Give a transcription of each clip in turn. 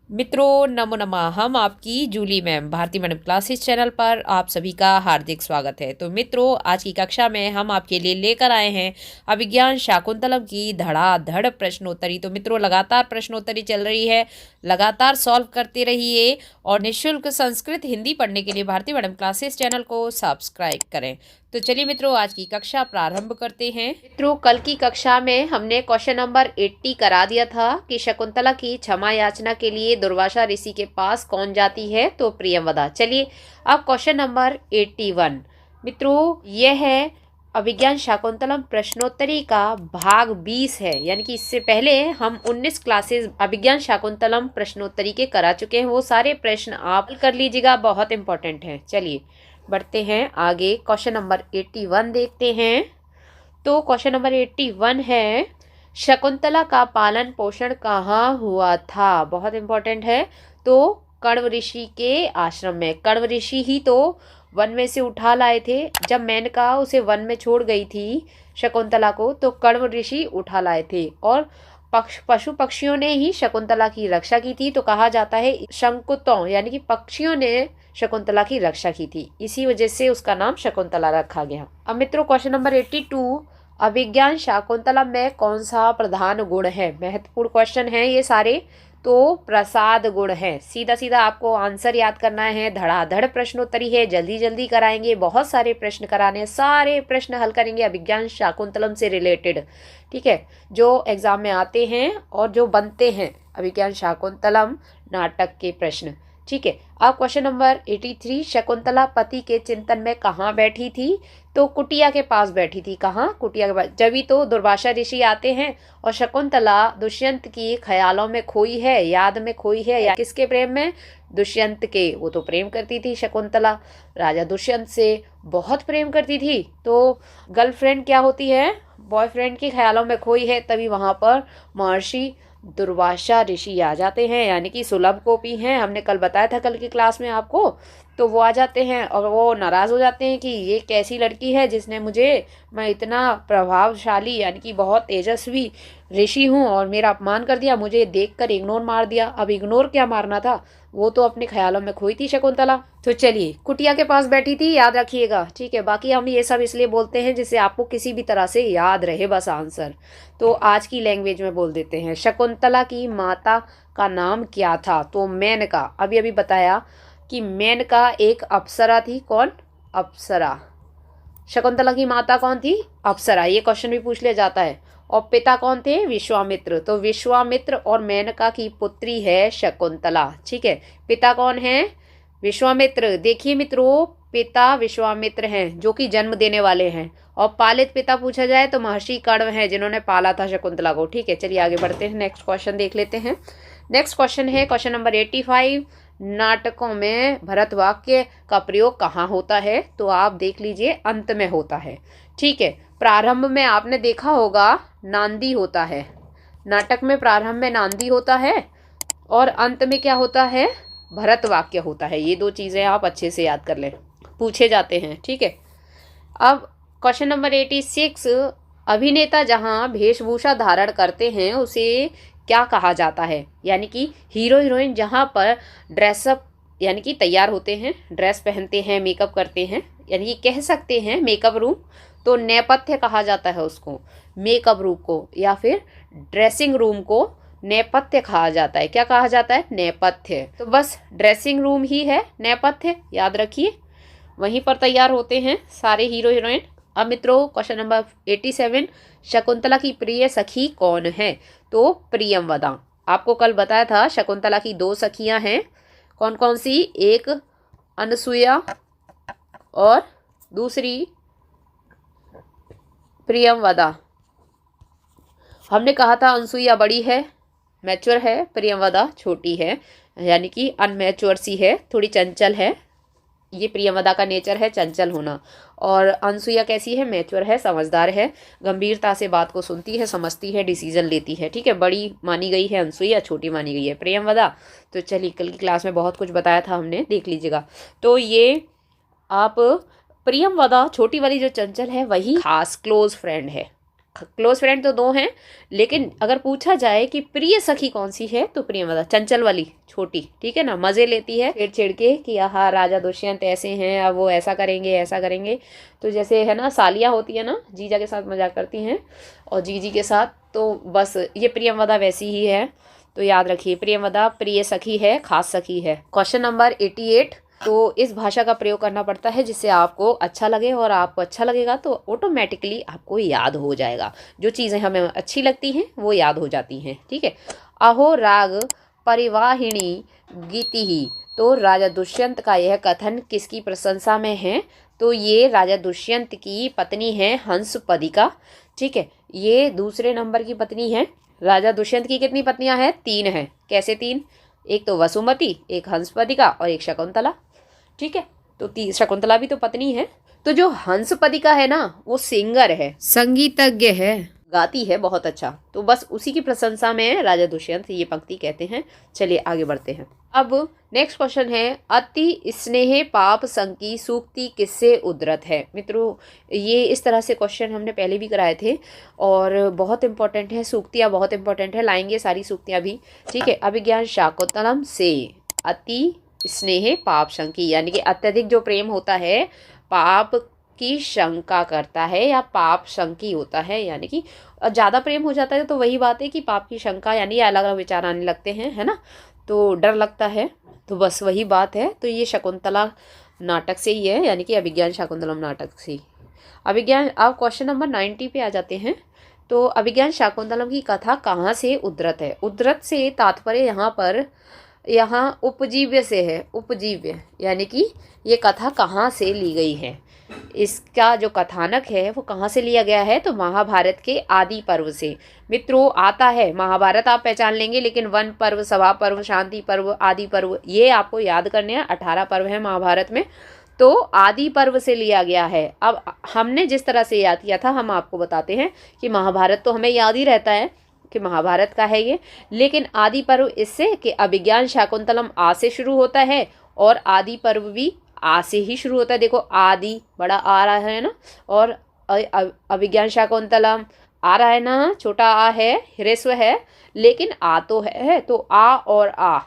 मित्रों नमो नमः। हम आपकी Julie ma'am Bharti madam classes channel पर आप सभी का हार्दिक स्वागत है। तो मित्रों, आज की कक्षा में हम आपके लिए लेकर आए हैं अभिज्ञान शाकुंतलम की धड़ाधड़ प्रश्नोत्तरी। तो मित्रों, लगातार प्रश्नोत्तरी चल रही है, लगातार सॉल्व करते रहिए और निःशुल्क संस्कृत हिंदी पढ़ने के लिए भारती मैडम क्लासेस चैनल को सब्सक्राइब करें। तो चलिए मित्रों, आज की कक्षा प्रारंभ करते हैं। मित्रों, कल की कक्षा में हमने क्वेश्चन नंबर 80 करा दिया था कि शकुंतला की क्षमा याचना के लिए दुर्वासा ऋषि के पास कौन जाती है, तो प्रियंवदा। चलिए अब क्वेश्चन नंबर 81 मित्रों, यह है अभिज्ञान शाकुंतलम प्रश्नोत्तरी का भाग 20 है। यानी कि इससे पहले हम 19 क्लासेस अभिज्ञान शाकुंतलम प्रश्नोत्तरी के करा चुके हैं। वो सारे प्रश्न आप कर लीजिएगा, बहुत इंपॉर्टेंट है। चलिए बढ़ते हैं आगे, क्वेश्चन नंबर 81 देखते हैं। तो क्वेश्चन नंबर 81 है, शकुंतला का पालन पोषण कहाँ हुआ था। बहुत इंपॉर्टेंट है। तो कण्व ऋषि के आश्रम में। कण्व ऋषि ही तो वन में से उठा लाए थे। जब मेनका उसे वन में छोड़ गई थी शकुंतला को, तो कण्व ऋषि उठा लाए थे और पशु पक्षियों ने ही शकुंतला की रक्षा की थी। तो कहा जाता है शंकुतों यानी कि पक्षियों ने शकुंतला की रक्षा की थी, इसी वजह से उसका नाम शकुंतला रखा गया। अब मित्रों, क्वेश्चन नंबर 82, अभिज्ञान शाकुंतला में कौन सा प्रधान गुण है। महत्वपूर्ण क्वेश्चन है ये सारे। तो प्रसाद गुण है। सीधा सीधा आपको आंसर याद करना है। धड़ाधड़ प्रश्नोत्तरी है, जल्दी जल्दी कराएंगे, बहुत सारे प्रश्न कराने, सारे प्रश्न हल करेंगे अभिज्ञान शाकुंतलम से रिलेटेड। ठीक है, जो एग्जाम में आते हैं और जो बनते हैं अभिज्ञान शाकुंतलम नाटक के प्रश्न। ठीक है, अब क्वेश्चन नंबर 83, शकुंतला पति के चिंतन में कहाँ बैठी थी, तो कुटिया के पास बैठी थी। कहाँ? कुटिया के पास। जब ही तो दुर्वासा ऋषि आते हैं और शकुंतला दुष्यंत की ख्यालों में खोई है, याद में खोई है, या किसके प्रेम में? दुष्यंत के। वो तो प्रेम करती थी शकुंतला, राजा दुष्यंत से बहुत प्रेम करती थी। तो गर्लफ्रेंड क्या होती है? बॉयफ्रेंड के ख्यालों में खोई है। तभी वहां पर महर्षि दुर्वासा ऋषि आ जाते हैं, यानी कि सुलभ गोपी हैं। हमने कल बताया था, कल की क्लास में आपको। तो वो आ जाते हैं और वो नाराज हो जाते हैं कि ये कैसी लड़की है जिसने मुझे, मैं इतना प्रभावशाली यानी कि बहुत तेजस्वी ऋषि हूँ और मेरा अपमान कर दिया, मुझे देखकर इग्नोर मार दिया। अब इग्नोर क्या मारना था, वो तो अपने ख्यालों में खोई थी शकुंतला। तो चलिए, कुटिया के पास बैठी थी, याद रखिएगा। ठीक है, बाकी हम ये सब इसलिए बोलते हैं जिससे आपको किसी भी तरह से याद रहे बस आंसर। तो आज की लैंग्वेज में बोल देते हैं। शकुंतला की माता का नाम क्या था, तो मेनका। अभी अभी बताया कि मेनका एक अप्सरा थी। कौन? अप्सरा। शकुंतला की माता कौन थी? अप्सरा। ये क्वेश्चन भी पूछ लिया जाता है। और पिता कौन थे? विश्वामित्र। तो विश्वामित्र और मेनका की पुत्री है शकुंतला। ठीक है, पिता कौन है? विश्वामित्र। देखिए मित्रों, पिता विश्वामित्र हैं जो कि जन्म देने वाले हैं, और पालित पिता पूछा जाए तो महर्षि कण्व हैं जिन्होंने पाला था शकुंतला को। ठीक है, चलिए आगे बढ़ते हैं, नेक्स्ट क्वेश्चन देख लेते हैं। नेक्स्ट क्वेश्चन है क्वेश्चन नंबर 85, नाटकों में भरत वाक्य का प्रयोग कहाँ होता है, तो आप देख लीजिए अंत में होता है। ठीक है, प्रारंभ में आपने देखा होगा नांदी होता है। नाटक में प्रारंभ में नांदी होता है और अंत में क्या होता है? भरत वाक्य होता है। ये दो चीजें आप अच्छे से याद कर लें, पूछे जाते हैं। ठीक है, अब क्वेश्चन नंबर 86, अभिनेता जहां वेशभूषा धारण करते हैं उसे क्या कहा जाता है। यानी कि हीरो हीरोइन जहां पर ड्रेसअप यानी कि तैयार होते हैं, ड्रेस पहनते हैं, मेकअप करते हैं, यानी कि कह सकते हैं मेकअप रूम। तो नेपथ्य कहा जाता है उसको, मेकअप रूम को, या फिर ड्रेसिंग रूम को नेपथ्य कहा जाता है। क्या कहा जाता है? नेपथ्य। तो बस ड्रेसिंग रूम ही है नेपथ्य, याद रखिए। वहीं पर तैयार होते हैं सारे हीरो हीरोइन। अब मित्रों, क्वेश्चन नंबर 87, शकुंतला की प्रिय सखी कौन है, तो प्रियंवदा। आपको कल बताया था शकुंतला की दो सखियां हैं। कौन कौन सी? एक अनसुया और दूसरी प्रियंवदा। हमने कहा था अनसुईया बड़ी है, मैच्योर है, प्रियंवदा छोटी है, यानी कि अनमैच्योर सी है, थोड़ी चंचल है। ये प्रियंवदा का नेचर है, चंचल होना। और अनसुईया कैसी है? मैच्योर है, समझदार है, गंभीरता से बात को सुनती है, समझती है, डिसीजन लेती है। ठीक है, बड़ी मानी गई है अनसुईया, छोटी मानी गई है प्रियंवदा। तो चलिए, कल की क्लास में बहुत कुछ बताया था हमने, देख लीजिएगा। तो ये आप प्रियंवदा छोटी वाली जो चंचल है वही खास क्लोज फ्रेंड है, क्लोज फ्रेंड तो 2 हैं, लेकिन अगर पूछा जाए कि प्रिय सखी कौन सी है तो प्रियंवदा, चंचल वाली छोटी, ठीक है ना, मजे लेती है छेड़ छेड़ के कि हाँ राजा दुष्यंत ऐसे हैं, अब वो ऐसा करेंगे ऐसा करेंगे। तो जैसे है ना सालियाँ होती है ना, जीजा के साथ मजाक करती हैं और जीजी के साथ, तो बस ये प्रियंवदा वैसी ही है। तो याद रखिए प्रियंवदा प्रिय सखी है, खास सखी है। क्वेश्चन नंबर 88, तो इस भाषा का प्रयोग करना पड़ता है जिससे आपको अच्छा लगे, और आपको अच्छा लगेगा तो ऑटोमेटिकली आपको याद हो जाएगा। जो चीज़ें हमें अच्छी लगती हैं वो याद हो जाती हैं, ठीक है। अहो राग परिवाहिणी गीति ही, तो राजा दुष्यंत का यह कथन किसकी प्रशंसा में है? तो ये राजा दुष्यंत की पत्नी है हंसपदिका, ठीक है। ये दूसरे नंबर की पत्नी है। राजा दुष्यंत की कितनी पत्नियां हैं? 3 हैं। कैसे 3? एक तो वसुमती, एक हंसपदिका और एक शकुंतला, ठीक है। तो शकुंतला भी तो पत्नी है। तो जो हंसपदिका है ना वो सिंगर है, संगीतज्ञ है, गाती है बहुत अच्छा, तो बस उसी की प्रशंसा में राजा दुष्यंत ये पंक्ति कहते हैं। चलिए आगे बढ़ते हैं। अब नेक्स्ट क्वेश्चन है, अति स्नेह पाप संकी सूक्ति किससे उद्धृत है? मित्रों ये इस तरह से क्वेश्चन हमने पहले भी कराए थे और बहुत इंपॉर्टेंट है, सूक्तियाँ बहुत इंपॉर्टेंट है, लाएंगे सारी सूक्तियाँ भी, ठीक है। अभिज्ञान शाकुंतलम से अति स्नेह पाप शंकी, यानी कि अत्यधिक जो प्रेम होता है पाप की शंका करता है या पाप शंकी होता है, यानी कि ज़्यादा प्रेम हो जाता है तो वही बात है कि पाप की शंका यानी अलग अलग विचार आने लगते हैं, है ना, तो डर लगता है, तो बस वही बात है। तो ये शकुंतला नाटक से ही है, यानी कि अभिज्ञान शाकुंतलम नाटक से। अभिज्ञान, अब क्वेश्चन नंबर 90 पे आ जाते हैं। तो अभिज्ञान शाकुंतलम की कथा कहाँ से उद्धृत है? उद्धृत से तात्पर्य यहाँ पर उपजीव्य से है, उपजीव्य, यानी कि ये कथा कहाँ से ली गई है, इसका जो कथानक है वो कहाँ से लिया गया है? तो महाभारत के आदि पर्व से। मित्रों आता है महाभारत आप पहचान लेंगे, लेकिन वन पर्व, सभा पर्व, शांति पर्व, आदि पर्व ये आपको याद करने हैं। 18 पर्व है महाभारत में, तो आदि पर्व से लिया गया है। अब हमने जिस तरह से याद किया था हम आपको बताते हैं कि महाभारत तो हमें याद ही रहता है कि महाभारत का है ये, लेकिन आदि पर्व इससे कि अभिज्ञान शाकुंतलम आ से शुरू होता है और आदि पर्व भी आ से ही शुरू होता है। देखो आदि बड़ा आ रहा है ना, और अभिज्ञान शाकुंतलम आ रहा है ना, छोटा आ है, ह्रस्व है, लेकिन आ तो है, तो आ और आ,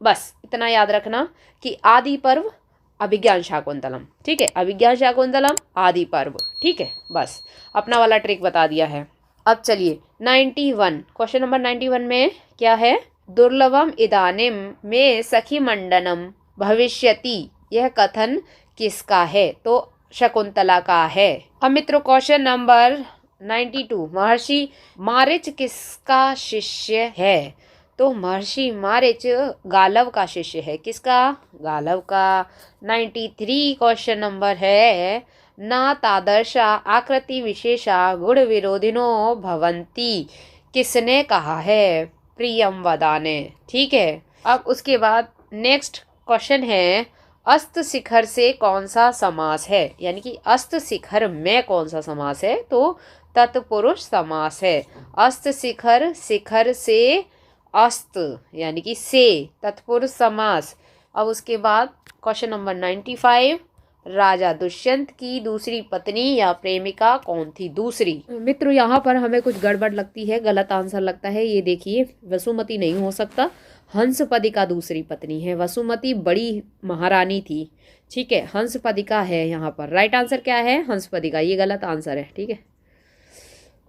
बस इतना याद रखना कि आदि पर्व अभिज्ञान शाकुंतलम, ठीक है। अभिज्ञान शाकुंतलम आदि पर्व, ठीक है, बस अपना वाला ट्रिक बता दिया है। अब चलिए 91, क्वेश्चन नंबर 91 में क्या है? दुर्लभम इदानीम में सखी मंडनम भविष्यति, यह कथन किसका है? तो शकुंतला का है। अब मित्रों क्वेश्चन नंबर 92, महर्षि मारीच किसका शिष्य है? तो महर्षि मारीच गालव का शिष्य है। किसका? गालव का। 93 क्वेश्चन नंबर है, ना तादर्शा आकृति विशेषा गुण विरोधिनो भवंती, किसने कहा है? प्रियंवदा ने, ठीक है। अब उसके बाद नेक्स्ट क्वेश्चन है, अस्त शिखर से कौन सा समास है? यानी कि अस्त शिखर में कौन सा समास है? तो तत्पुरुष समास है। अस्त शिखर, शिखर से अस्त यानी कि से, तत्पुरुष समास। अब उसके बाद क्वेश्चन नंबर 95, राजा दुष्यंत की दूसरी पत्नी या प्रेमिका कौन थी? दूसरी। मित्रों यहाँ पर हमें कुछ गड़बड़ लगती है, गलत आंसर लगता है। ये देखिए वसुमती नहीं हो सकता, हंसपदिका दूसरी पत्नी है। वसुमती बड़ी महारानी थी, ठीक है, हंसपदिका है यहाँ पर। राइट आंसर क्या है? हंसपदिका, ये गलत आंसर है, ठीक है।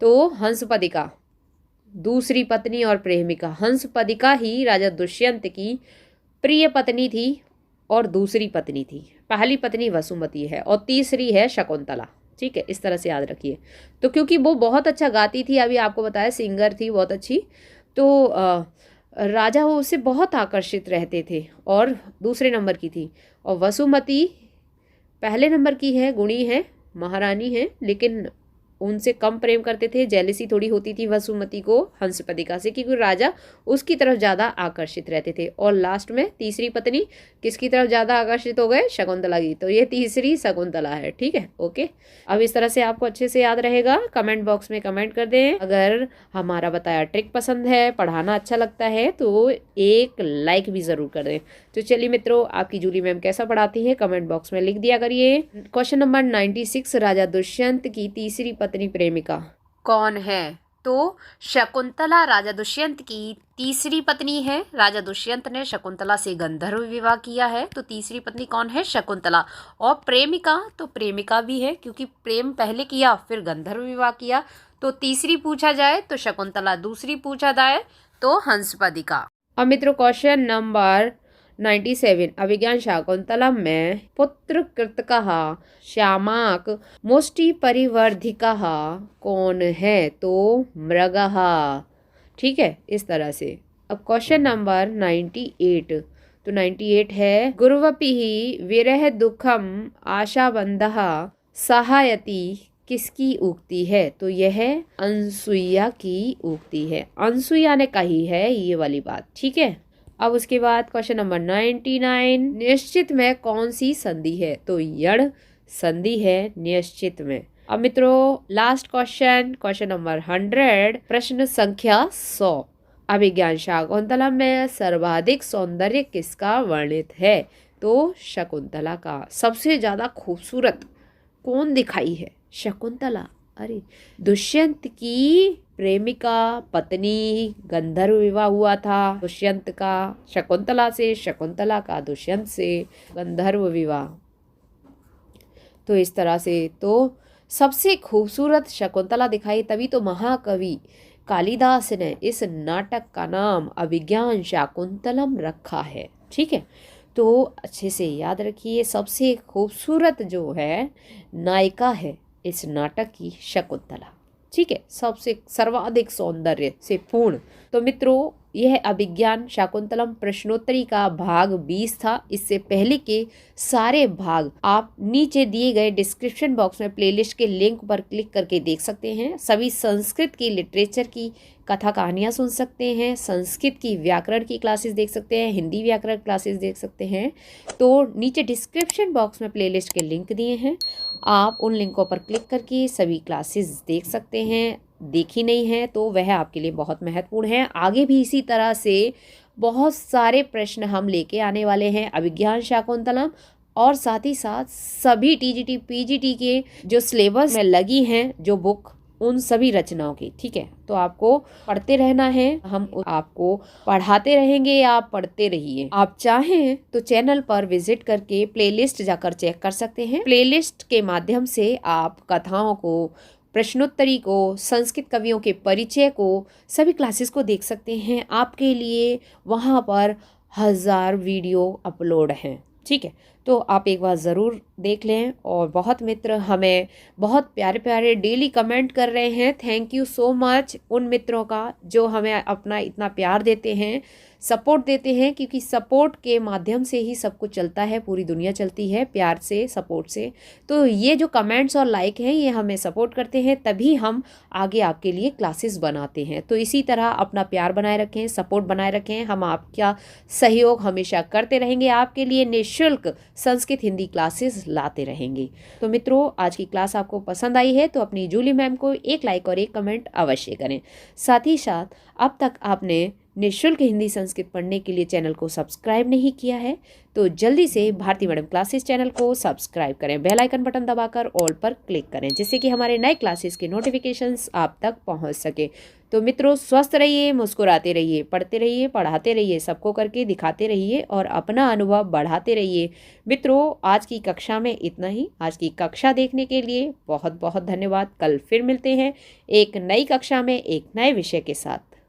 तो हंसपदिका दूसरी पत्नी और प्रेमिका, हंसपदिका ही राजा दुष्यंत की प्रिय पत्नी थी और दूसरी पत्नी थी। पहली पत्नी वसुमती है और तीसरी है शकुंतला, ठीक है, इस तरह से याद रखिए। तो क्योंकि वो बहुत अच्छा गाती थी, अभी आपको बताया सिंगर थी बहुत अच्छी, तो राजा वो उससे बहुत आकर्षित रहते थे और दूसरे नंबर की थी। और वसुमती पहले नंबर की है, गुणी है, महारानी है, लेकिन उनसे कम प्रेम करते थे। जेलसी थोड़ी होती थी वसुमती को हंसपदिका से, क्योंकि राजा उसकी तरफ ज़्यादा आकर्षित रहते थे। और लास्ट में तीसरी पत्नी किसकी तरफ ज़्यादा आकर्षित हो गए? शकुंतला की। तो ये तीसरी शकुंतला है, ठीक है, ओके। अब इस तरह से आपको अच्छे से याद रहेगा। कमेंट बॉक्स में कमेंट कर दें। अगर हमारा बताया ट्रिक पसंद है, पढ़ाना अच्छा लगता है, तो एक लाइक भी ज़रूर कर दें। तो चलिए मित्रों, आपकी जूली मैम कैसा पढ़ाती है कमेंट बॉक्स में लिख दिया करिए। क्वेश्चन नंबर 96, राजा दुष्यंत की तीसरी पत्नी प्रेमिका कौन है? तो शकुंतला राजा दुष्यंत की तीसरी पत्नी है। राजा दुष्यंत ने शकुंतला से गंधर्व विवाह किया है, तो तीसरी पत्नी कौन है? शकुंतला। और प्रेमिका, तो प्रेमिका भी है, क्योंकि प्रेम पहले किया फिर गंधर्व विवाह किया। तो तीसरी पूछा जाए तो शकुंतला, दूसरी पूछा जाए तो हंसपदिका। अब मित्रों क्वेश्चन नंबर 97 अभिज्ञान शाकुंतलम में पुत्र कृतकः श्यामाक मुष्टि परिवर्धिकः कौन है? तो मृगः। ठीक है, इस तरह से। अब क्वेश्चन नंबर 98, तो 98 है गुरुवपि विरह दुखम आशाबंधः सहायति किसकी उक्ति है? तो यह अनसुईया की उक्ति है। अनसुईया ने कही है ये वाली बात। ठीक है, अब उसके बाद क्वेश्चन नंबर 99 निश्चित में कौन सी संधि है? तो यण संधि है निश्चित में। अब मित्रों लास्ट क्वेश्चन, क्वेश्चन नंबर 100 प्रश्न संख्या 100 अभिज्ञान शाकुंतलम में सर्वाधिक सौंदर्य किसका वर्णित है? तो शकुंतला का। सबसे ज्यादा खूबसूरत कौन दिखाई है? शकुंतला। अरे दुष्यंत की प्रेमिका, पत्नी, गंधर्व विवाह हुआ था दुष्यंत का शकुंतला से, शकुंतला का दुष्यंत से, गंधर्व विवाह। तो इस तरह से तो सबसे खूबसूरत शकुंतला दिखाई, तभी तो महाकवि कालिदास ने इस नाटक का नाम अभिज्ञान शाकुंतलम रखा है। ठीक है, तो अच्छे से याद रखिए, सबसे खूबसूरत जो है नायिका है इस नाटक की शकुंतला। ठीक है, सबसे सर्वाधिक सौंदर्य से पूर्ण। तो मित्रों यह अभिज्ञान शाकुंतलम प्रश्नोत्तरी का भाग 20 था। इससे पहले के सारे भाग आप नीचे दिए गए डिस्क्रिप्शन बॉक्स में प्लेलिस्ट के लिंक पर क्लिक करके देख सकते हैं। सभी संस्कृत की लिटरेचर की कथा कहानियाँ सुन सकते हैं, संस्कृत की व्याकरण की क्लासेस देख सकते हैं, हिंदी व्याकरण क्लासेस देख सकते हैं। तो नीचे डिस्क्रिप्शन बॉक्स में प्लेलिस्ट के लिंक दिए हैं, आप उन लिंकों पर क्लिक करके सभी क्लासेस देख सकते हैं। देखी नहीं है तो वह आपके लिए बहुत महत्वपूर्ण है। आगे भी इसी तरह से बहुत सारे प्रश्न हम लेके आने वाले हैं अभिज्ञान शाकुंतलम, और साथ ही साथ सभी टीजीटी पीजीटी के जो सिलेबस में लगी हैं जो बुक, उन सभी रचनाओं की। ठीक है, तो आपको पढ़ते रहना है, हम आपको पढ़ाते रहेंगे, आप पढ़ते रहिए। आप चाहें तो चैनल पर विजिट करके प्लेलिस्ट जाकर चेक कर सकते हैं। प्लेलिस्ट के माध्यम से आप कथाओं को, प्रश्नोत्तरी को, संस्कृत कवियों के परिचय को, सभी क्लासेस को देख सकते हैं। आपके लिए वहाँ पर 1000 वीडियो अपलोड हैं। ठीक है, तो आप एक बार ज़रूर देख लें। और बहुत मित्र हमें बहुत प्यारे प्यारे डेली कमेंट कर रहे हैं, थैंक यू सो मच उन मित्रों का जो हमें अपना इतना प्यार देते हैं, सपोर्ट देते हैं, क्योंकि सपोर्ट के माध्यम से ही सब कुछ चलता है, पूरी दुनिया चलती है प्यार से, सपोर्ट से। तो ये जो कमेंट्स और लाइक हैं ये हमें सपोर्ट करते हैं, तभी हम आगे आपके लिए क्लासेस बनाते हैं। तो इसी तरह अपना प्यार बनाए रखें, सपोर्ट बनाए रखें, हम आपका सहयोग हमेशा करते रहेंगे, आपके लिए निःशुल्क संस्कृत हिंदी क्लासेस लाते रहेंगे। तो मित्रों आज की क्लास आपको पसंद आई है तो अपनी जूली मैम को एक लाइक और एक कमेंट अवश्य करें। साथ ही साथ अब तक आपने निःशुल्क हिंदी संस्कृत पढ़ने के लिए चैनल को सब्सक्राइब नहीं किया है तो जल्दी से भारती मैडम क्लासेस चैनल को सब्सक्राइब करें, बेल आइकन बटन दबाकर ऑल पर क्लिक करें, जिससे कि हमारे नए क्लासेस के नोटिफिकेशंस आप तक पहुंच सके। तो मित्रों स्वस्थ रहिए, मुस्कुराते रहिए, पढ़ते रहिए, पढ़ाते रहिए, सबको करके दिखाते रहिए और अपना अनुभव बढ़ाते रहिए। मित्रों आज की कक्षा में इतना ही। आज की कक्षा देखने के लिए बहुत बहुत धन्यवाद। कल फिर मिलते हैं एक नई कक्षा में एक नए विषय के साथ।